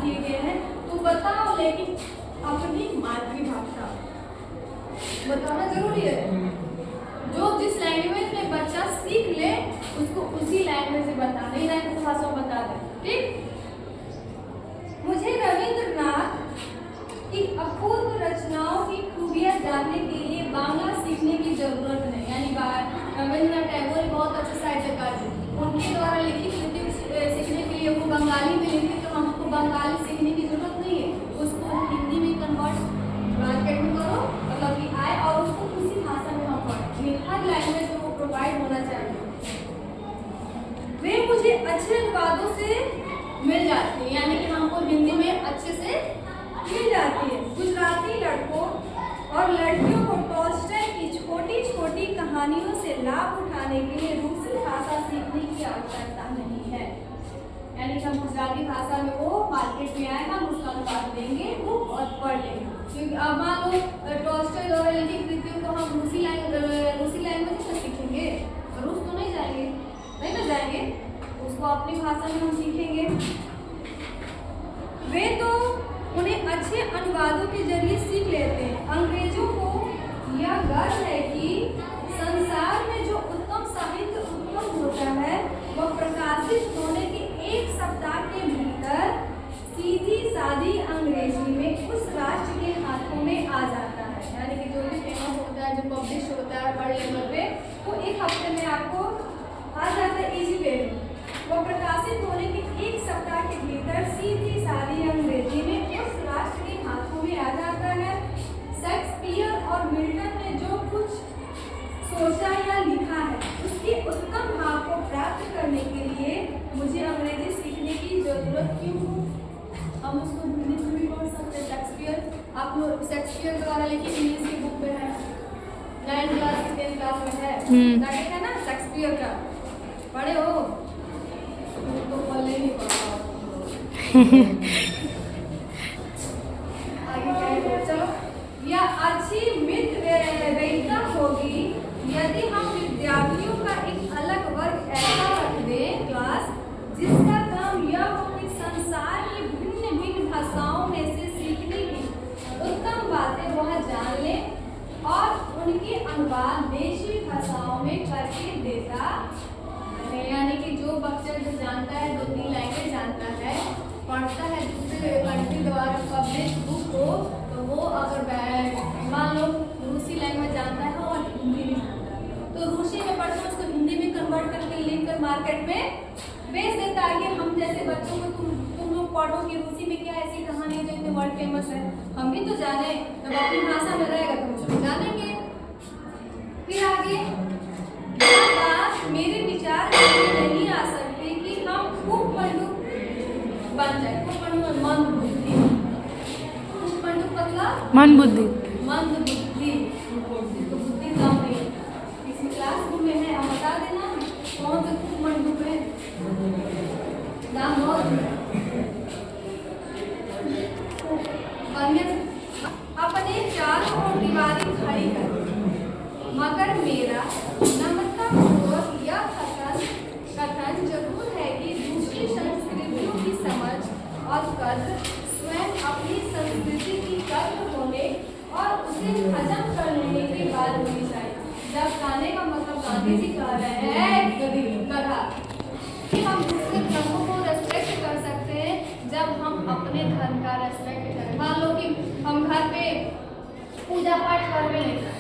दिए गए हैं, तो बताओ लेकिन अपनी मातृभाषा बताना जरूरी है। जो जिस लैंग्वेज में बच्चा सीख ले उसको उसी लैंग्वेज में बता, नहीं लैंग्वेज भाषा में बता दे, ठीक। मुझे रविंद्रनाथ की अपूर्व रचनाओं की खूबियां जानने के लिए बांग्ला सीखने की जरूरत नहीं, यानी रविंद्रनाथ टैगोर बहुत अच्छे साहित्यकार थे, उनके द्वारा लिखित कृति सीखने के लिए वो बंगाली में लिखे, तो हमको बंगाली सीखने की जरूरत नहीं है, उसको हिंदी में कन्वर्ट मार्केट में करो, मतलब कि आए और उसको उसी भाषा में हम पढ़ें, हर लैंग्वेज में वो प्रोवाइड होना चाहिए। वे मुझे अच्छे अनुवादों से मिल जाती है, यानी कि हमको हिंदी में अच्छे से मिल जाती है। गुजराती लड़कों और लड़कियों को टॉल्स्टॉय की छोटी छोटी कहानियों से लाभ उठाने के लिए रूसी भाषा सीखने की आवश्यकता नहीं है, यानी कि हम गुजराती भाषा में वो मार्केट में आएगा, हम उसका अनुवाद देंगे, वो और पढ़ लेंगे। क्योंकि अब मान लो टॉल्स्टॉय द्वारा लिखित कृतियों को हम रूसी लैंग्वेज में सीखेंगे, रूस तो नहीं जाएंगे, नहीं ना जाएंगे, उसको अपनी भाषा में हम सीखेंगे। वे तो उन्हें अच्छे अनुवादों के जरिए सीख लेते हैं। अंग्रेजों को यह गर्व है कि संसार में जो उत्तम साहित्य उत्पन्न होता है वह प्रकाशित होने के एक सप्ताह के भीतर सीधी सादी अंग्रेजी में उस राष्ट्र के हाथों में आ जाता है, यानी कि जो भी फेमस होता है, जो पब्लिश होता है बड़े लेवल पे, वो एक हफ्ते में आपको आ जाता है इजी वे में। वह प्रकाशित होने के एक सप्ताह के भीतर सीधी सादी अंग्रेजी में उस राष्ट्र के हाथों में आ जाता है। शेक्सपियर और मिल्टन ने जो कुछ सोचा या लिखा है उसके उत्तम भाव को प्राप्त करने के लिए मुझे अंग्रेजी सीखने की जरूरत क्यों हो? हम उसको हिंदी में भी पढ़ सकते हैं। शेक्सपियर, आप लोग शेक्सपियर द्वारा लिखी इंग्लिश की बुक में है, 9th क्लास 10th क्लास में है ना, शेक्सपियर का पढ़े हो तो पहले नहीं पढ़ा आगे चलो। यह अच्छी मित्र वैधता होगी यदि हम विद्यार्थियों का एक अलग वर्ग ऐसा रख दें क्लास जिसका काम यह हो कि संसार की भिन्न भिन्न भाषाओं में से सीखने की उत्तम बातें वह जान ले और उनके अनुवाद देशी भाषाओं में करके देता, यानी कि जो बच्चा जो जानता है 2-3 लैंग्वेज जानता है, पढ़ता है दूसरे कंट्री द्वारा पब्लिश बुक को, तो वो अगर मान लो रूसी लैंग्वेज जानता है और हिंदी नहीं जानता है तो रूसी में पढ़ता है उसको हिंदी में कन्वर्ट करके लिख कर मार्केट में बेच देता है। कि हम जैसे बच्चों को तुम लोग पढ़ो कि रूसी में क्या ऐसी कहानी है जो इतने वर्ल्ड फेमस है, हम भी तो जाने, जब अपनी भाषा में रहेगा तो उसको जानेंगे। फिर आगे बात मेरे विचार में नहीं आ सकती कि हम खूब पंडुक बन जाए, खूब पंडुक मंद बुद्धि, खूब पंडुक मतलब मंद बुद्धि, मंद बुद्धि, तो बुद्धि कम नहीं है। किसी क्लास में है, हम बता देना कौन से खूब पंडुक है, नाम बहुत अपने चारों ओर दीवारें खड़ी कर, मगर मेरा नम्रतापूर्वक यह कथन जरूर है कि दूसरी संस्कृतियों की समझ और कद्र स्वयं अपनी संस्कृति की कद्र होने और उसे हजम कर लेने के बाद होनी चाहिए। जब गाने का मतलब गांधी जी कह रहे हैं कि हम दूसरे धर्मों को रेस्पेक्ट कर सकते हैं जब हम अपने धर्म का रेस्पेक्ट करें। मान लो कि हम घर पे पूजा पाठ कर रहे हैं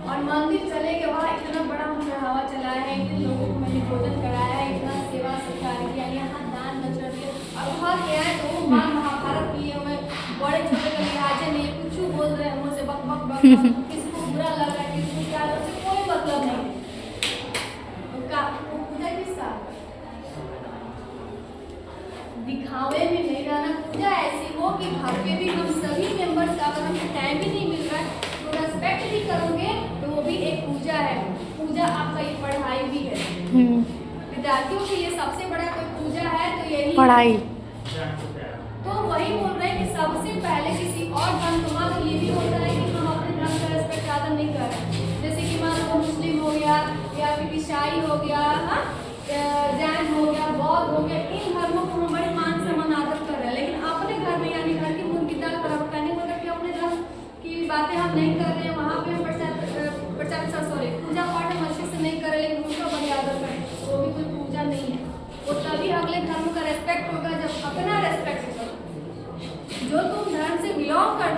और मंदिर चले गए, वहाँ इतना बड़ा हमने हवा चलाया है, इतने लोगों को मैंने भोजन कराया है, इतना सेवा सत्कार किया, यहाँ दान दक्षिणा दिया, और वहाँ गया है तो वो माँ महाभारत की हमें बड़े छोटे के लिहाजे नहीं कुछ बोल रहे हैं, मुझसे बक बक बक, किसको बुरा लग रहा है, किसको क्या, उससे कोई मतलब नहीं। पूजा किसका दिखावे में नहीं रहना, पूजा ऐसी हो कि घर पे भी हम सभी मेंबर्स का, अगर हमको टाइम भी नहीं मिल रहा है तो रेस्पेक्ट भी करोगे तो वो भी एक पूजा है। पूजा आपका एक पढ़ाई भी है। विद्यार्थियों के लिए सबसे बड़ा कोई पूजा है तो यही पढ़ाई। तो वही बोल रहे हैं कि सबसे पहले किसी और धर्म को, मान लो ये भी होता है कि हम अपने धर्म का रेस्पेक्ट ज़्यादा नहीं कर रहे, जैसे कि मान लो मुस्लिम हो गया या फिर ईसाई हो गया, जैन हो गया, बौद्ध हो गया, इन धर्मों को हम बड़े मान सम्मान आदर कर रहे हैं, लेकिन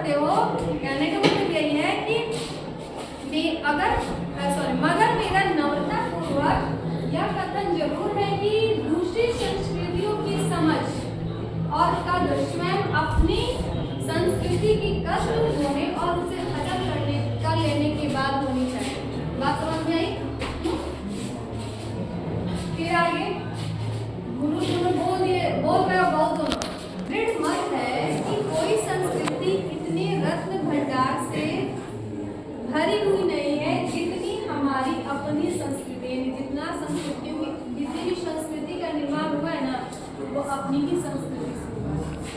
सकते हो, कहने का मतलब यही है कि मगर मेरा नम्रता पूर्वक यह कथन जरूर है कि दूसरी संस्कृतियों की समझ और कदर स्वयं अपनी संस्कृति की कद्र होने और उसे हजम कर लेने के बाद होनी चाहिए। बात समझ में आई? फिर आगे गुरु दोनों बोल रहे हो बहुत दोनों। दृढ़ मत है कि कोई संस्कृति इतने रत्न भंडार से भरी हुई नहीं है जितनी हमारी अपनी संस्कृति, जितनी भी संस्कृति का निर्माण हुआ है ना, वो अपनी ही संस्कृति से हुआ है।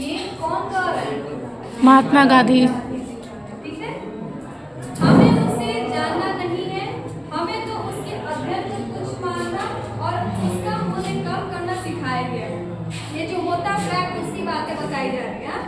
ये कौन कह रहा है? महात्मा गांधी। ठीक है, हमें उसे जानना नहीं है, हमें तो उसके अध्ययन को तुच्छ मानना और उसका मूल्य कम करना सिखाया गया है। ये जो होता प्रैक्टिस की बातें बताई जा रही है।